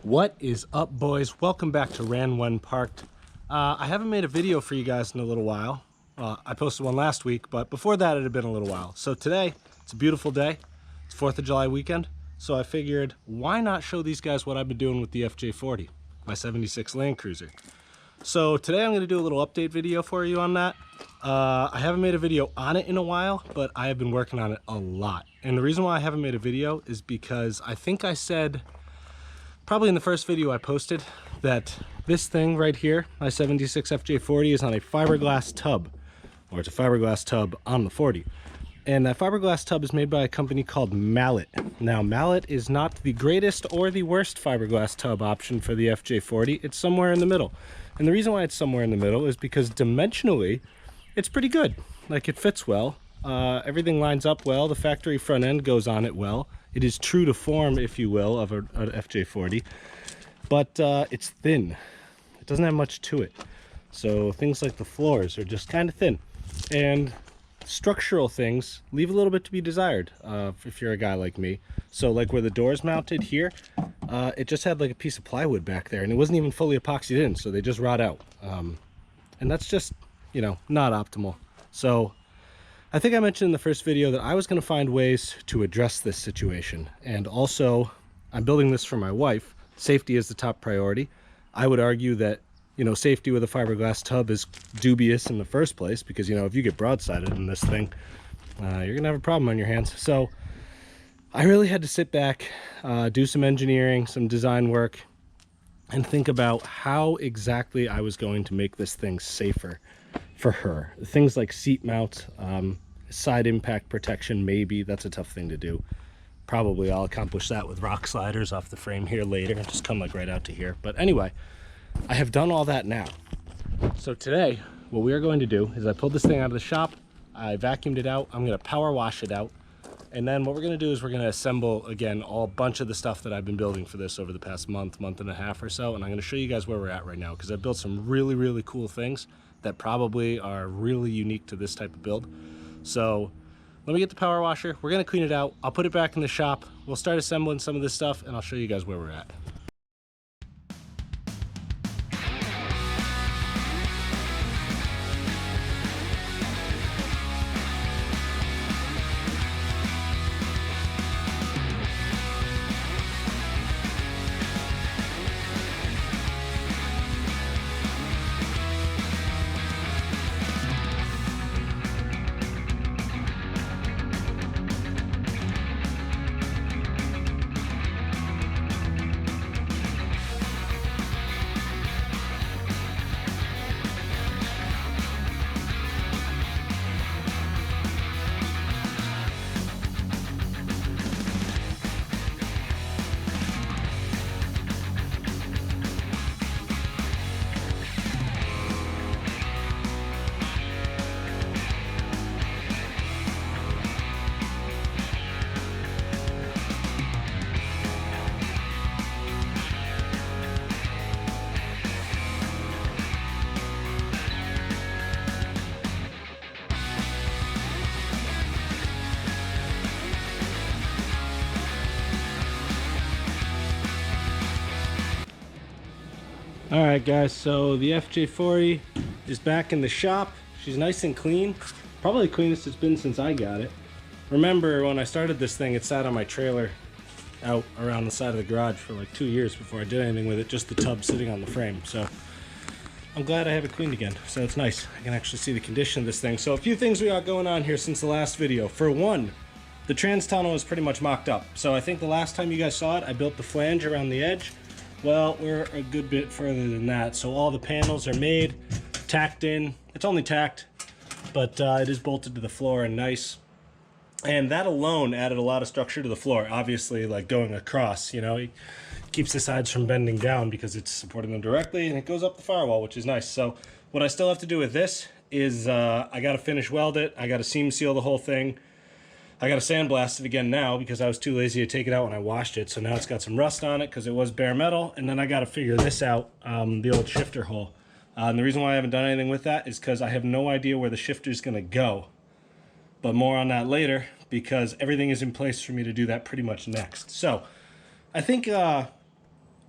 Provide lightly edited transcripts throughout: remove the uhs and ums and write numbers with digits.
What is up, boys? Welcome back to Ran When Parked. I haven't made a video for you guys in a little while. I posted one last week, but before that it had been a little while. So today, it's a beautiful day. It's 4th of July weekend. So I figured, why not show these guys what I've been doing with the FJ40, my 76 Landcruiser. So today I'm going to do a little update video for you on that. I haven't made a video on it in a while, but I have been working on it a lot. And the reason why I haven't made a video is because I think I said, probably in the first video I posted, that this thing right here, my 76 FJ40, is on a fiberglass tub, or it's a fiberglass tub on the 40. And that fiberglass tub is made by a company called Mallet. Now, Mallet is not the greatest or the worst fiberglass tub option for the FJ40. It's somewhere in the middle. And the reason why it's somewhere in the middle is because dimensionally, it's pretty good. Like, it fits well. Everything lines up well. The factory front end goes on it well. It is true to form, if you will, of an FJ40, but it's thin. It doesn't have much to it. So things like the floors are just kind of thin. And structural things leave a little bit to be desired if you're a guy like me. So like where the door's mounted here, it just had like a piece of plywood back there, and it wasn't even fully epoxied in, so they just rot out. And that's just, you know, not optimal. So I think I mentioned in the first video that I was going to find ways to address this situation. And also, I'm building this for my wife. Safety is the top priority. I would argue that, you know, safety with a fiberglass tub is dubious in the first place because, you know, if you get broadsided in this thing, you're going to have a problem on your hands. So I really had to sit back, do some engineering, some design work, and think about how exactly I was going to make this thing safer for her. Things like seat mount, side impact protection, maybe. That's a tough thing to do. Probably I'll accomplish that with rock sliders off the frame here later and just come like right out to here. But anyway, I have done all that now. So today, what we are going to do is I pulled this thing out of the shop, I vacuumed it out, I'm going to power wash it out, and then what we're going to do is we're going to assemble, again, a bunch of the stuff that I've been building for this over the past month and a half or so, and I'm going to show you guys where we're at right now, because I've built some really, really cool things that probably are really unique to this type of build. So let me get the power washer, we're going to clean it out, I'll put it back in the shop, we'll start assembling some of this stuff, and I'll show you guys where we're at. Alright guys, so the FJ40 is back in the shop. She's nice and clean. Probably the cleanest it's been since I got it. Remember when I started this thing, it sat on my trailer out around the side of the garage for like 2 years before I did anything with it, just the tub sitting on the frame. So I'm glad I have it cleaned again. So it's nice. I can actually see the condition of this thing. So a few things we got going on here since the last video. For one, the trans tunnel is pretty much mocked up. So I think the last time you guys saw it, I built the flange around the edge. Well, we're a good bit further than that. So all the panels are made, tacked in. It's only tacked, but it is bolted to the floor and nice. And that alone added a lot of structure to the floor. Obviously, like going across, you know, it keeps the sides from bending down because it's supporting them directly, and it goes up the firewall, which is nice. So what I still have to do with this is I got to finish weld it. I got to seam seal the whole thing. I got to sandblast it again now because I was too lazy to take it out when I washed it. So now it's got some rust on it because it was bare metal. And then I got to figure this out, the old shifter hole. And the reason why I haven't done anything with that is because I have no idea where the shifter is going to go. But more on that later, because everything is in place for me to do that pretty much next. So I think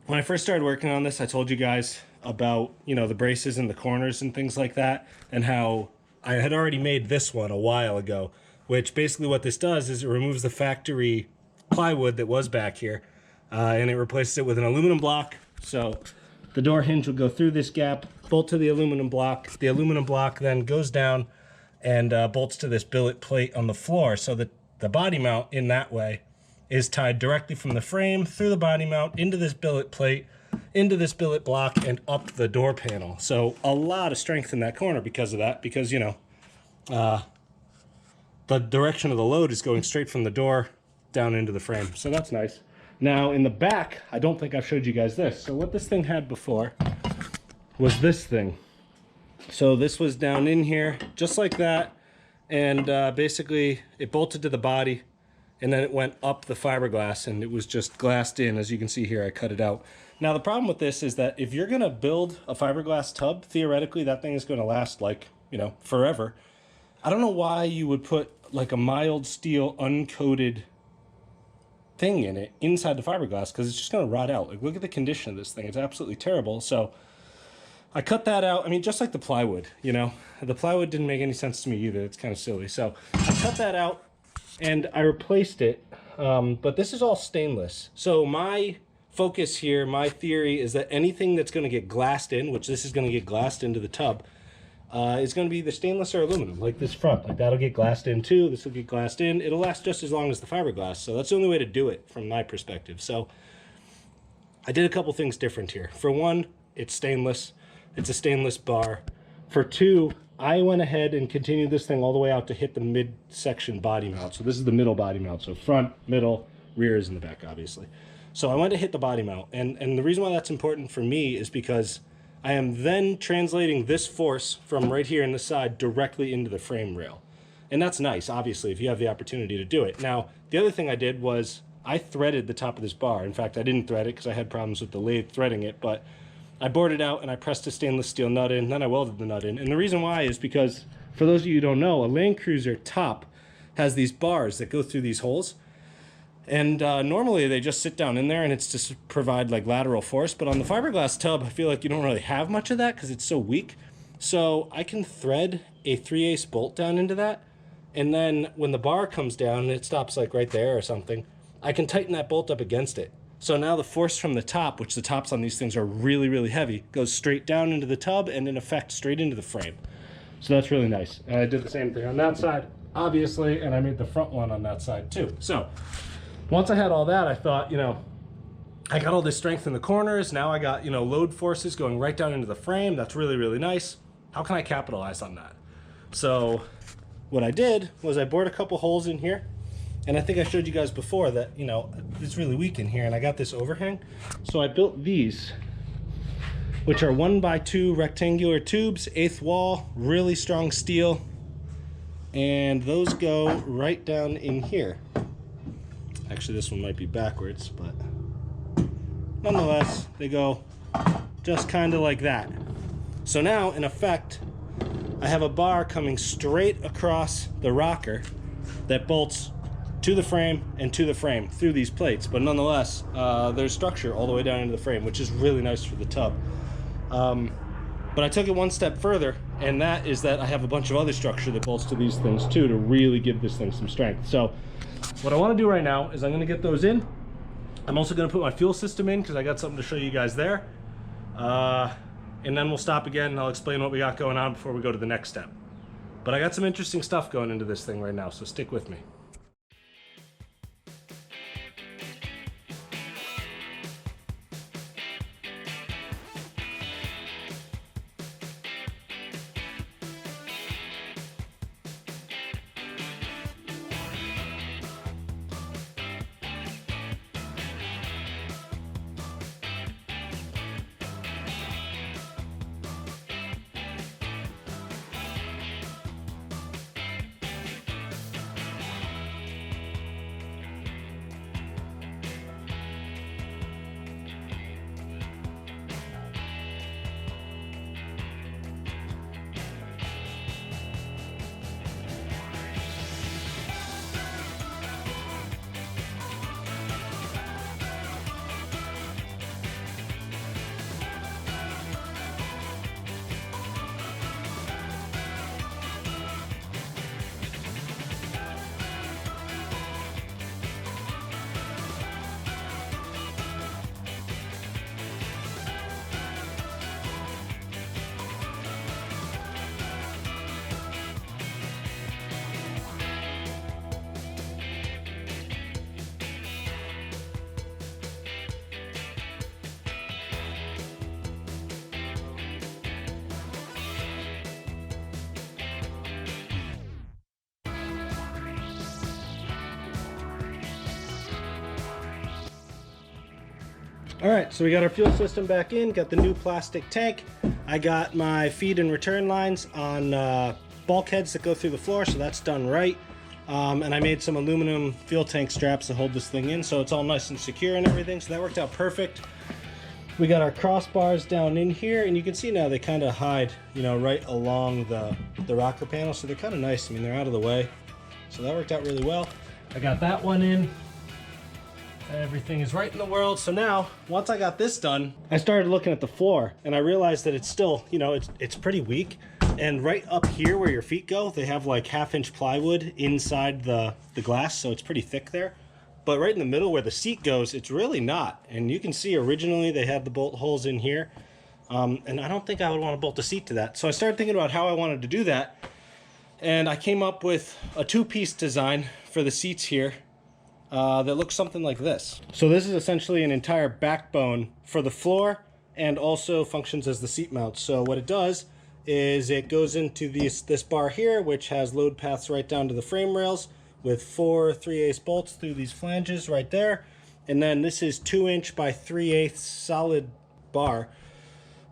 when I first started working on this, I told you guys about, the braces in the corners and things like that, and how I had already made this one a while ago, which basically what this does is it removes the factory plywood that was back here, and it replaces it with an aluminum block. So the door hinge would go through this gap, bolt to the aluminum block. The aluminum block then goes down and bolts to this billet plate on the floor, so that the body mount in that way is tied directly from the frame through the body mount into this billet plate, into this billet block, and up the door panel. So a lot of strength in that corner because of that, because, the direction of the load is going straight from the door down into the frame. So that's nice. Now in the back, I don't think I've showed you guys this. So what this thing had before was this thing. So this was down in here, just like that. And basically it bolted to the body, and then it went up the fiberglass, and it was just glassed in. As you can see here, I cut it out. Now the problem with this is that if you're gonna build a fiberglass tub, theoretically that thing is gonna last like, forever. I don't know why you would put like a mild steel uncoated thing in it inside the fiberglass, because it's just gonna rot out. Like, look at the condition of this thing. It's absolutely terrible. So I cut that out. I mean, just like the plywood, the plywood didn't make any sense to me either. It's kind of silly. So I cut that out and I replaced it. But this is all stainless. So my focus here, my theory is that anything that's going to get glassed in, which this is going to get glassed into the tub, is going to be either stainless or aluminum, like this front. Like, that'll get glassed in too. This will get glassed in. It'll last just as long as the fiberglass. So that's the only way to do it from my perspective. So I did a couple things different here. For one, it's stainless. It's a stainless bar. For two, I went ahead and continued this thing all the way out to hit the mid-section body mount. So this is the middle body mount. So front, middle, rear is in the back, obviously. So I went to hit the body mount. And the reason why that's important for me is because I am then translating this force from right here in the side directly into the frame rail. And that's nice, obviously, if you have the opportunity to do it. Now, the other thing I did was I threaded the top of this bar. In fact, I didn't thread it because I had problems with the lathe threading it, but I bored it out and I pressed a stainless steel nut in, then I welded the nut in. And the reason why is because, for those of you who don't know, a Landcruiser top has these bars that go through these holes. And normally they just sit down in there and it's just provide like lateral force. But on the fiberglass tub, I feel like you don't really have much of that because it's so weak. So I can thread a 3/8 bolt down into that. And then when the bar comes down and it stops like right there or something, I can tighten that bolt up against it. So now the force from the top, which the tops on these things are really, really heavy, goes straight down into the tub and in effect straight into the frame. So that's really nice. And I did the same thing on that side, obviously, and I made the front one on that side too. So once I had all that, I thought, I got all this strength in the corners. Now I got, load forces going right down into the frame. That's really, really nice. How can I capitalize on that? So what I did was I bored a couple holes in here. And I think I showed you guys before that, it's really weak in here, and I got this overhang. So I built these, which are 1x2 rectangular tubes, 1/8 wall, really strong steel. And those go right down in here. Actually, this one might be backwards, but nonetheless, they go just kind of like that. So now, in effect, I have a bar coming straight across the rocker that bolts to the frame and to the frame through these plates, but nonetheless there's structure all the way down into the frame, which is really nice for the tub. But I took it one step further, and that is that I have a bunch of other structure that bolts to these things too to really give this thing some strength. So what I want to do right now is I'm going to get those in. I'm also going to put my fuel system in because I got something to show you guys there, and then we'll stop again and I'll explain what we got going on before we go to the next step. But I got some interesting stuff going into this thing right now, so stick with me. All right, so we got our fuel system back in, got the new plastic tank. I got my feed and return lines on bulkheads that go through the floor, so that's done right. And I made some aluminum fuel tank straps to hold this thing in, so it's all nice and secure and everything, so that worked out perfect. We got our crossbars down in here, and you can see now they kind of hide, you know, right along the rocker panel, so they're kind of nice. I mean, they're out of the way, so that worked out really well. I got that one in. Everything is right in the world. So now, once I got this done, I started looking at the floor, and I realized that it's still, you know, it's pretty weak. And right up here where your feet go, they have like 1/2-inch plywood inside the glass, so it's pretty thick there. But right in the middle where the seat goes, it's really not. And you can see originally they had the bolt holes in here. And I don't think I would want to bolt the seat to that. So I started thinking about how I wanted to do that. And I came up with a 2-piece design for the seats here that looks something like this. So this is essentially an entire backbone for the floor and also functions as the seat mount. So what it does is it goes into this bar here, which has load paths right down to the frame rails, with 4 3/8 bolts through these flanges right there. And then this is 2-inch by 3/8 solid bar.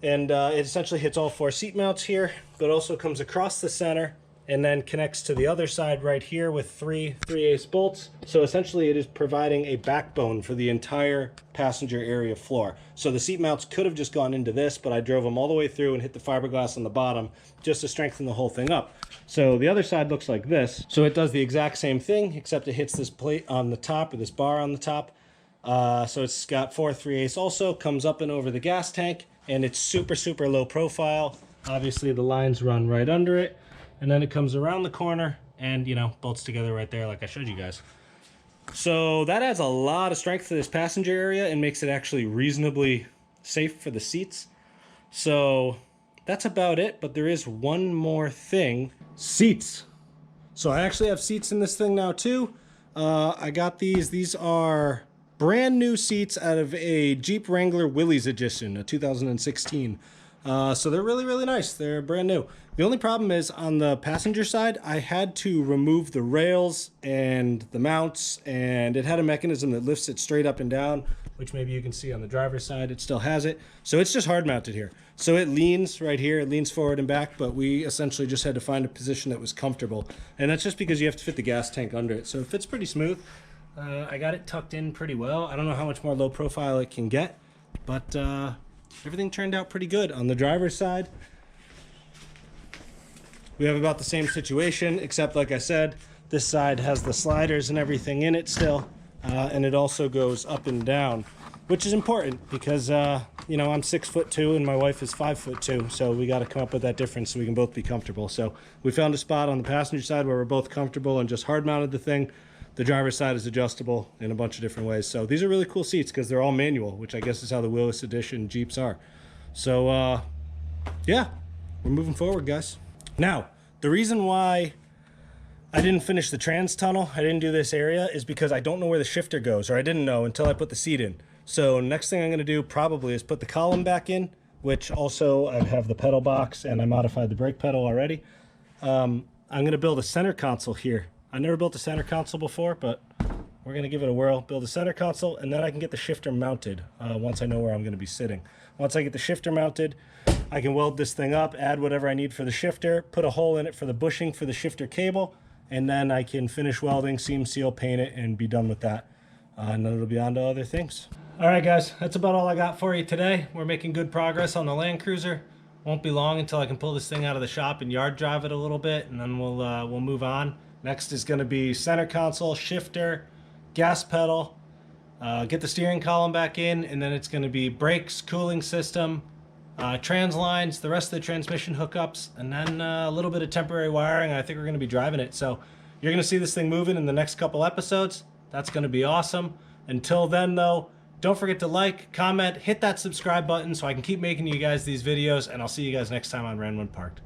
And it essentially hits all 4 seat mounts here, but also comes across the center and then connects to the other side right here with 3 3/8 bolts. So essentially it is providing a backbone for the entire passenger area floor. So the seat mounts could have just gone into this, but I drove them all the way through and hit the fiberglass on the bottom just to strengthen the whole thing up. So the other side looks like this. So it does the exact same thing, except it hits this plate on the top, or this bar on the top. So it's got 4 3/8 also, comes up and over the gas tank, and it's super, super low profile. Obviously the lines run right under it. And then it comes around the corner and, you know, bolts together right there like I showed you guys. So that adds a lot of strength to this passenger area and makes it actually reasonably safe for the seats. So that's about it, but there is one more thing. Seats. So I actually have seats in this thing now too. I got these. These are brand new seats out of a Jeep Wrangler Willys edition, a 2016. So they're really, really nice. They're brand new. The only problem is on the passenger side, I had to remove the rails and the mounts, and it had a mechanism that lifts it straight up and down, which maybe you can see on the driver's side. It still has it. So it's just hard mounted here. So it leans right here. It leans forward and back, but we essentially just had to find a position that was comfortable. And that's just because you have to fit the gas tank under it. So it fits pretty smooth. I got it tucked in pretty well. I don't know how much more low profile it can get, but everything turned out pretty good. On the driver's side, we have about the same situation, except like I said, this side has the sliders and everything in it still, and it also goes up and down, which is important because, you know, I'm 6'2" and my wife is 5'2", so we got to come up with that difference so we can both be comfortable. So we found a spot on the passenger side where we're both comfortable and just hard mounted the thing. The driver's side is adjustable in a bunch of different ways. So these are really cool seats because they're all manual, which I guess is how the Willys Edition Jeeps are. So, yeah, we're moving forward, guys. Now, the reason why I didn't finish the trans tunnel, I didn't do this area, is because I don't know where the shifter goes, or I didn't know until I put the seat in. So next thing I'm going to do probably is put the column back in, which also I have the pedal box, and I modified the brake pedal already. I'm going to build a center console here. I never built a center console before, but we're going to give it a whirl. Build a center console, and then I can get the shifter mounted once I know where I'm going to be sitting. Once I get the shifter mounted, I can weld this thing up, add whatever I need for the shifter, put a hole in it for the bushing for the shifter cable, and then I can finish welding, seam seal, paint it, and be done with that. And then it'll be on to other things. All right, guys, that's about all I got for you today. We're making good progress on the Landcruiser. Won't be long until I can pull this thing out of the shop and yard drive it a little bit, and then we'll move on. Next is going to be center console, shifter, gas pedal, get the steering column back in, and then it's going to be brakes, cooling system, trans lines, the rest of the transmission hookups, and then a little bit of temporary wiring. I think we're going to be driving it. So you're going to see this thing moving in the next couple episodes. That's going to be awesome. Until then, though, don't forget to like, comment, hit that subscribe button so I can keep making you guys these videos, and I'll see you guys next time on Ran One Parked.